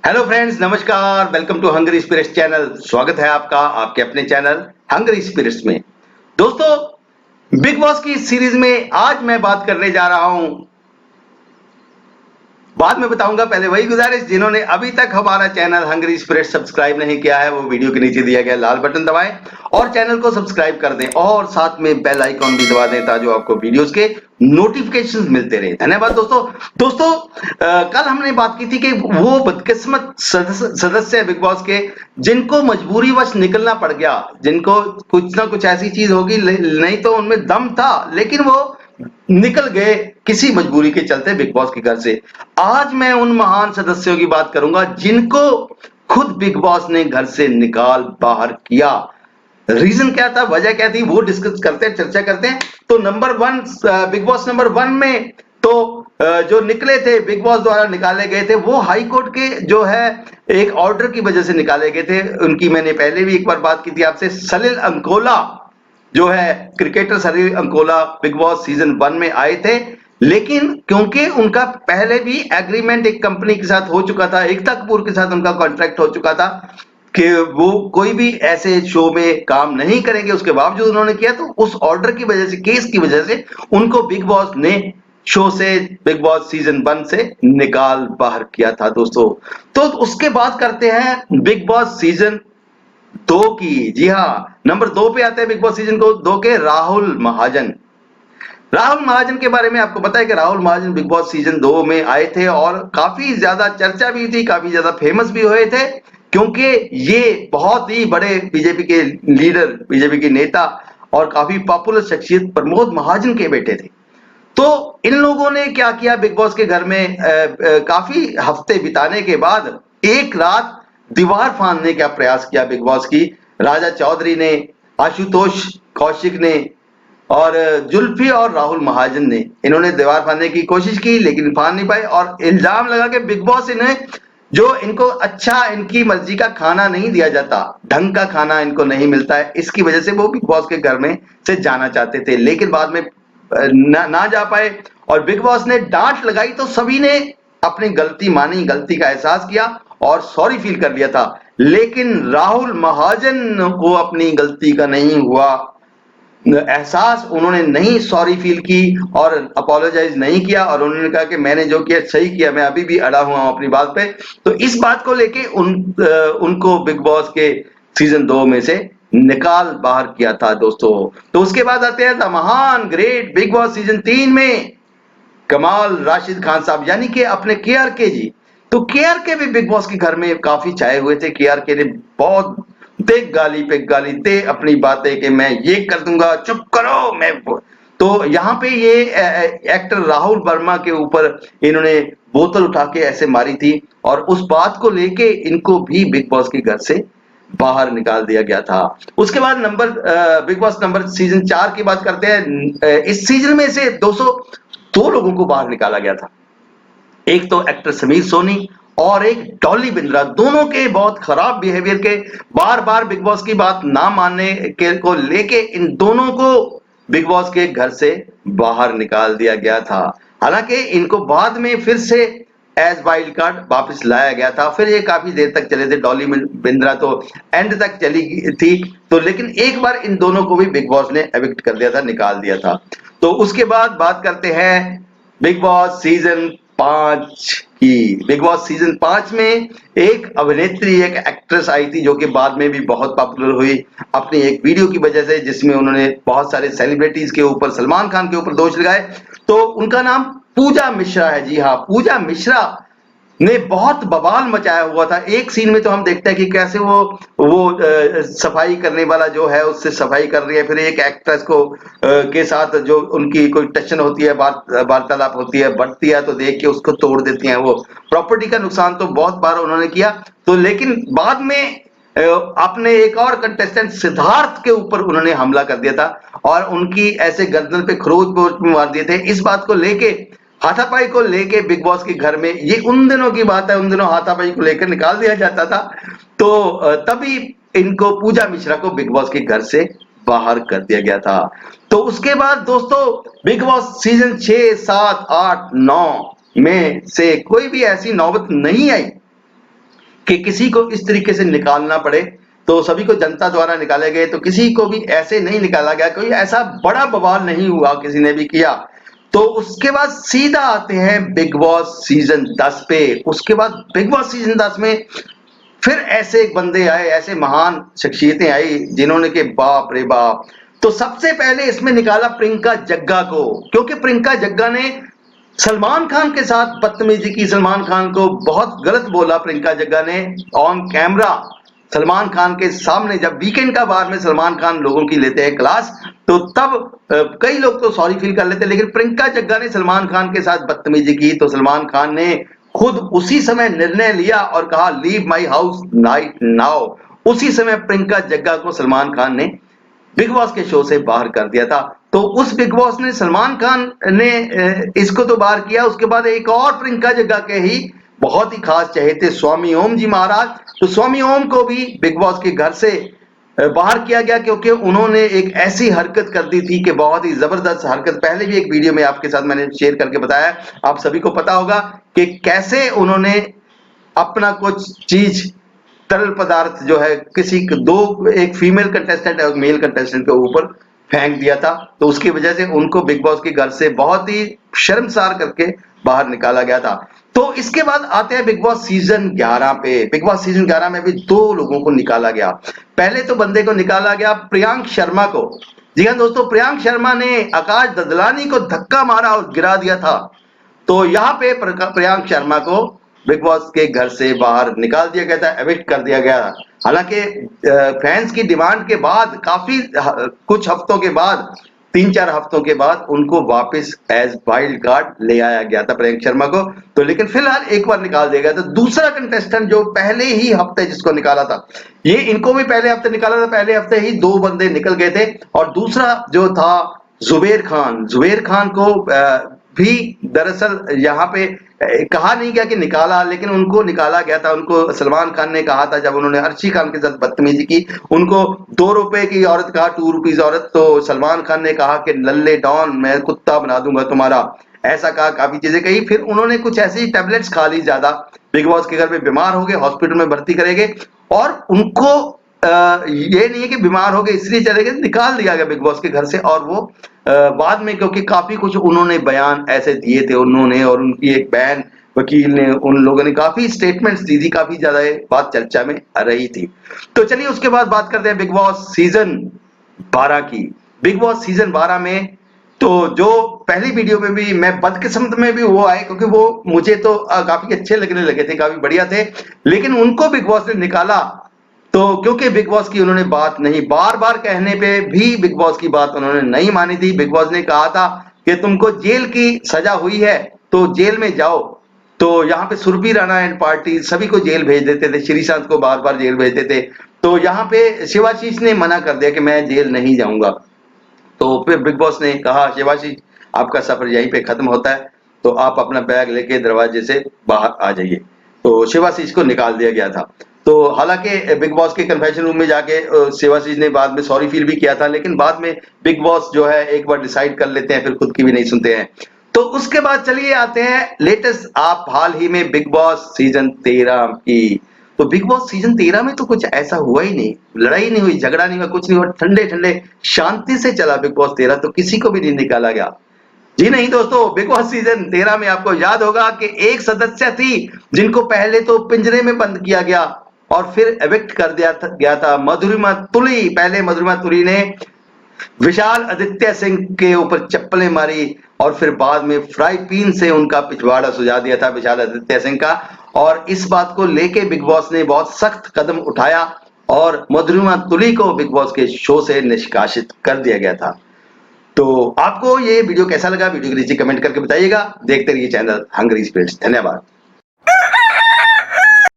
Hello friends, नमस्कार। Welcome to Hungry Spirits channel. स्वागत है आपका आपके अपने चैनल हंगरी स्पिरिट्स में। दोस्तों, बिग बॉस की सीरीज में आज मैं बात करने जा रहा हूं, बाद में बताऊंगा। पहले वही गुजारिश, जिन्होंने अभी तक हमारा चैनल हंगरी स्पिरिट सब्सक्राइब नहीं किया है वो वीडियो के नीचे दिया गया लाल बटन दबाएं और चैनल को सब्सक्राइब कर दें और साथ में बेल आइकॉन भी दबा दें ताकि आपको वीडियोस के नोटिफिकेशंस मिलते रहे। धन्यवाद दोस्तों। कल हमने बात की थी कि वो बदकिस्मत सदस्य है बिग बॉस के, जिनको मजबूरीवश निकलना पड़ गया, जिनको कुछ ना कुछ ऐसी चीज होगी, नहीं तो उनमें दम था लेकिन वो निकल गए किसी मजबूरी के चलते बिग बॉस के घर से। आज मैं उन महान सदस्यों की बात करूंगा जिनको खुद बिग बॉस ने घर से निकाल बाहर किया। रीजन क्या था, वजह क्या थी, वो डिस्कस करते हैं, चर्चा करते हैं। तो number one, big boss number one में तो जो निकले थे, बिग बॉस द्वारा निकाले गए थे, वो हाई कोर्ट के जो है एक ऑर्डर की वजह से निकाले गए थे। उनकी मैंने पहले भी एक बार बात की थी आपसे। सलिल अंकोला जो है, क्रिकेटर सलील अंकोला बिग बॉस सीजन 1 में आए थे, लेकिन क्योंकि उनका पहले भी एग्रीमेंट एक कंपनी के साथ हो चुका था, एकता कपूर के साथ उनका कॉन्ट्रैक्ट हो चुका था कि वो कोई भी ऐसे शो में काम नहीं करेंगे, उसके बावजूद उन्होंने किया। तो उस ऑर्डर की वजह से, केस की वजह से उनको बिग बॉस ने शो से, बिग बॉस सीजन 1 से निकाल बाहर किया था दोस्तों। तो उसके बाद करते हैं बिग बॉस सीजन 2 की। जी हाँ, नंबर 2 पे आते हैं बिग बॉस सीजन को 2 के राहुल महाजन। राहुल महाजन के बारे में आपको पता है कि राहुल महाजन बिग बॉस सीजन 2 में आए थे और काफी ज्यादा चर्चा भी थी, काफी ज्यादा फेमस भी हुए थे, क्योंकि ये बहुत ही बड़े बीजेपी के लीडर, बीजेपी के नेता और काफी पॉपुलर शख्सियत प्रमोद महाजन के बेटे थे। तो इन लोगों ने क्या किया, बिग बॉस के घर में काफी हफ्ते बिताने के बाद एक रात दीवार फाड़ने का प्रयास किया बिग बॉस की। राजा चौधरी ने, आशुतोष कौशिक ने और जुल्फी और राहुल महाजन ने, इन्होंने दीवार फाड़ने की कोशिश की लेकिन फाड़ नहीं पाए और इल्जाम लगा कि बिग बॉस इन्हें, जो इनको अच्छा, इनकी मर्जी का खाना नहीं दिया जाता, ढंग का खाना इनको नहीं मिलता है, इसकी वजह से वो बिग बॉस के घर में से जाना चाहते थे, लेकिन बाद में ना जा पाए और बिग बॉस ने डांट लगाई तो सभी ने अपनी गलती मानी, गलती का एहसास किया और सॉरी फील कर लिया था। लेकिन राहुल महाजन को अपनी गलती का नहीं हुआ एहसास, उन्होंने नहीं सॉरी फील की और अपोलोजाइज नहीं किया और उन्होंने कहा कि मैंने जो किया सही किया, मैं अभी भी अड़ा हुआ हूं अपनी बात पे। तो इस बात को लेके उनको बिग बॉस के सीजन 2 में से निकाल बाहर किया था दोस्तों। तो उसके बाद आते हैं द महान ग्रेट बिग बॉस सीजन 3 में कमाल राशिद खान साहब, यानी कि अपने केआरके जी। तो केआरके भी बिग बॉस के घर में काफी छाए हुए थे। केआरके ने बहुत दे गाली पे गाली दे अपनी बातें कि मैं ये कर दूंगा, चुप करो मैं। तो यहाँ पे ये एक्टर राहुल वर्मा के ऊपर इन्होंने बोतल उठा के ऐसे मारी थी और उस बात को लेके इनको भी बिग बॉस के घर से बाहर निकाल दिया गया था। उसके बाद बिग बॉस नंबर सीजन 4 की बात करते हैं। इस सीजन में से 202 लोगों को बाहर निकाला गया था। एक तो एक्टर समीर सोनी और एक डॉली बिंद्रा, दोनों के बहुत खराब बिहेवियर के, बार बार बिग बॉस की बात ना मानने के को लेके इन दोनों को बिग बॉस के घर से बाहर निकाल दिया गया था। हालांकि इनको बाद में फिर से एज वाइल्ड कार्ड वापस लाया गया था, फिर ये काफी देर तक चले थे। डॉली बिंद्रा तो एंड तक चली थी, तो लेकिन एक बार इन दोनों को भी बिग बॉस ने एविक्ट कर दिया था, निकाल दिया था। तो उसके बाद बात करते हैं बिग बॉस सीजन 5 की। बिग बॉस सीजन 5 में एक अभिनेत्री, एक एक्ट्रेस आई थी जो कि बाद में भी बहुत पॉपुलर हुई अपनी एक वीडियो की वजह से, जिसमें उन्होंने बहुत सारे सेलिब्रिटीज के ऊपर, सलमान खान के ऊपर दोष लगाए। तो उनका नाम पूजा मिश्रा है। जी हाँ, पूजा मिश्रा ने बहुत बवाल मचाया हुआ था। एक सीन में तो हम देखते हैं कि कैसे वो सफाई करने वाला जो है उससे सफाई कर रही है, फिर एक एक्ट्रेस को के साथ जो उनकी कोई टशन होती है, वार्तालाप होती है, बढ़ती है, तो देख के उसको तोड़ देती हैं। वो प्रॉपर्टी का नुकसान तो बहुत बार उन्होंने किया। तो लेकिन बाद में अपने एक और कंटेस्टेंट सिद्धार्थ के ऊपर उन्होंने हमला कर दिया था और उनकी ऐसे गर्दन पे खरोच मार दिए थे। इस बात को लेके, हाथापाई को लेके बिग बॉस के घर में, ये उन दिनों की बात है, उन दिनों हाथापाई को लेकर निकाल दिया जाता था। तो तभी इनको, पूजा मिश्रा को बिग बॉस के घर से बाहर कर दिया गया था। तो उसके बाद दोस्तों बिग बॉस सीजन 6, 7, 8, 9 में से कोई भी ऐसी नौबत नहीं आई कि किसी को इस तरीके से निकालना पड़े। तो सभी को जनता द्वारा निकाले गए, तो किसी को भी ऐसे नहीं निकाला गया, कोई ऐसा बड़ा बवाल नहीं हुआ किसी ने भी किया। तो उसके बाद सीधा आते हैं बिग बॉस सीजन 10 पे। उसके बाद बिग बॉस सीजन 10 में फिर ऐसे एक बंदे आए, ऐसे महान शख्सियतें आई जिन्होंने के बाप रे बाप। तो सबसे पहले इसमें निकाला प्रियंका जग्गा को, क्योंकि प्रियंका जग्गा ने सलमान खान के साथ बदतमीजी की, सलमान खान को बहुत गलत बोला प्रियंका जग्गा ने ऑन कैमरा। सलमान खान के सामने जब वीकेंड का बार में सलमान खान लोगों की लेते हैं क्लास, तो तब कई लोग तो सॉरी फील कर लेते हैं, लेकिन प्रियंका जग्गा ने सलमान खान के साथ बदतमीजी की तो सलमान खान ने खुद उसी समय निर्णय लिया और कहा leave my house night now. उसी समय प्रियंका जग्गा को सलमान खान ने बिग बॉस के शो से बाहर कर दिया था। तो उस बिग बॉस ने सलमान खान ने इसको तो बाहर किया। उसके बाद एक और प्रियंका जग्गा के ही बहुत ही खास चहेते स्वामी ओम जी महाराज, तो स्वामी ओम को भी बिग बॉस के घर से बाहर किया गया, क्योंकि उन्होंने एक ऐसी हरकत कर दी थी कि बहुत ही जबरदस्त हरकत। पहले भी एक वीडियो में आपके साथ मैंने शेयर करके बताया, आप सभी को पता होगा कि कैसे उन्होंने अपना कुछ चीज तरल पदार्थ जो है किसी दो, एक फीमेल कंटेस्टेंट और मेल कंटेस्टेंट के ऊपर फेंक दिया था। तो उसकी वजह से उनको बिग बॉस के घर से बहुत ही शर्मसार करके बाहर निकाला गया था। तो इसके बाद आते हैं बिग बॉस सीजन 11 पे। बिग बॉस सीजन 11 में भी 2 लोगों को निकाला गया। पहले तो बंदे को निकाला गया प्रियांक शर्मा को। जी हाँ दोस्तों, प्रियांक शर्मा ने आकाश ददलानी को धक्का मारा और गिरा दिया था। तो यहाँ पे प्रियांक शर्मा को बिग बॉस के घर से बाहर निकाल दिया गया था, एविक्ट कर दिया गया। हालांकि फैंस की डिमांड के बाद काफी कुछ हफ्तों के बाद, 3-4 हफ्तों के बाद उनको वापस एज वाइल्ड कार्ड ले आया गया था प्रियंक शर्मा को। तो लेकिन फिलहाल एक बार निकाल दिया गया था। दूसरा कंटेस्टेंट जो पहले ही हफ्ते जिसको निकाला था, ये इनको भी पहले हफ्ते निकाला था, पहले हफ्ते ही 2 बंदे निकल गए थे। और दूसरा जो था जुबेर खान, जुबेर खान को भी दरअसल यहाँ पे कहा नहीं गया कि निकाला, लेकिन उनको निकाला गया था। उनको सलमान खान ने कहा था जब उन्होंने अर्शी खान के साथ बदतमीजी की, उनको 2 रुपए की औरत कहा, 2 रुपीज औरत, तो सलमान खान ने कहा कि लल्ले डॉन मैं कुत्ता बना दूंगा तुम्हारा, ऐसा कहा, काफी चीजें कही। फिर उन्होंने कुछ ऐसी टैबलेट्स खा ली ज्यादा, बिग बॉस के घर में बीमार हो गए, हॉस्पिटल में भर्ती करेंगे, और उनको ये नहीं है कि बीमार हो गए इसलिए चले गए, निकाल दिया गया बिग बॉस के घर से। और वो बाद में, क्योंकि काफी कुछ उन्होंने बयान ऐसे दिए थे उन्होंने, और उनकी एक बहन वकील ने, उन लोगों ने काफी स्टेटमेंट्स दी थी, काफी ज्यादा बात चर्चा में आ रही थी। तो चलिए उसके बाद बात करते हैं बिग बॉस सीजन 12 की। बिग बॉस सीजन 12 में तो जो पहली वीडियो में भी मैं बदकिस्मत में भी वो आए, क्योंकि वो मुझे तो काफी अच्छे लगने लगे थे, काफी बढ़िया थे, लेकिन उनको बिग बॉस ने निकाला। तो क्योंकि बिग बॉस की उन्होंने बात नहीं, बार बार कहने पे भी बिग बॉस की बात उन्होंने नहीं मानी थी। बिग बॉस ने कहा था कि तुमको जेल की सजा हुई है तो जेल में जाओ। तो यहाँ पे सुरभि राणा एंड पार्टी सभी को जेल भेज देते थे, श्रीशांत को बार बार जेल भेजते थे। तो यहाँ पे शिवाशीष ने मना कर दिया कि मैं जेल नहीं जाऊंगा। तो फिर बिग बॉस ने कहा शिवाशीष आपका सफर यहीं पे खत्म होता है, तो आप अपना बैग लेके दरवाजे से बाहर आ जाइए। तो शिवाशीष को निकाल दिया गया था। तो हालांकि बिग बॉस के कन्फेशन रूम में जाके शिवाशीष ने बाद में सॉरी फील भी किया था, लेकिन बाद में बिग बॉस जो है एक बार डिसाइड कर लेते हैं, फिर खुद की भी नहीं सुनते हैं। तो उसके बाद चलिए आते हैं लेटेस्ट, आप हाल ही में बिग बॉस सीजन 13 की। तो बिग बॉस सीजन 13 में तो कुछ ऐसा हुआ ही नहीं, लड़ाई नहीं हुई, झगड़ा नहीं हुआ, कुछ नहीं हुआ, ठंडे ठंडे शांति से चला बिग बॉस 13, तो किसी को भी नहीं निकाला गया। जी नहीं दोस्तों, बिग बॉस सीजन 13 में आपको याद होगा कि एक सदस्य थी जिनको पहले तो पिंजरे में बंद किया गया और फिर एविक्ट कर दिया गया था, मधुरिमा तुली। पहले मधुरिमा तुली ने विशाल आदित्य सिंह के ऊपर चप्पलें मारी और फिर बाद में फ्राई पैन से उनका पिछवाड़ा सुझा दिया था विशाल आदित्य सिंह का। और इस बात को लेके बिग बॉस ने बहुत सख्त कदम उठाया और मधुरिमा तुली को बिग बॉस के शो से निष्कासित कर दिया गया था। तो आपको ये वीडियो कैसा लगा, वीडियो के नीचे कमेंट करके बताइएगा। देखते रहिए चैनल हंग्री स्पिरिट्स। धन्यवाद।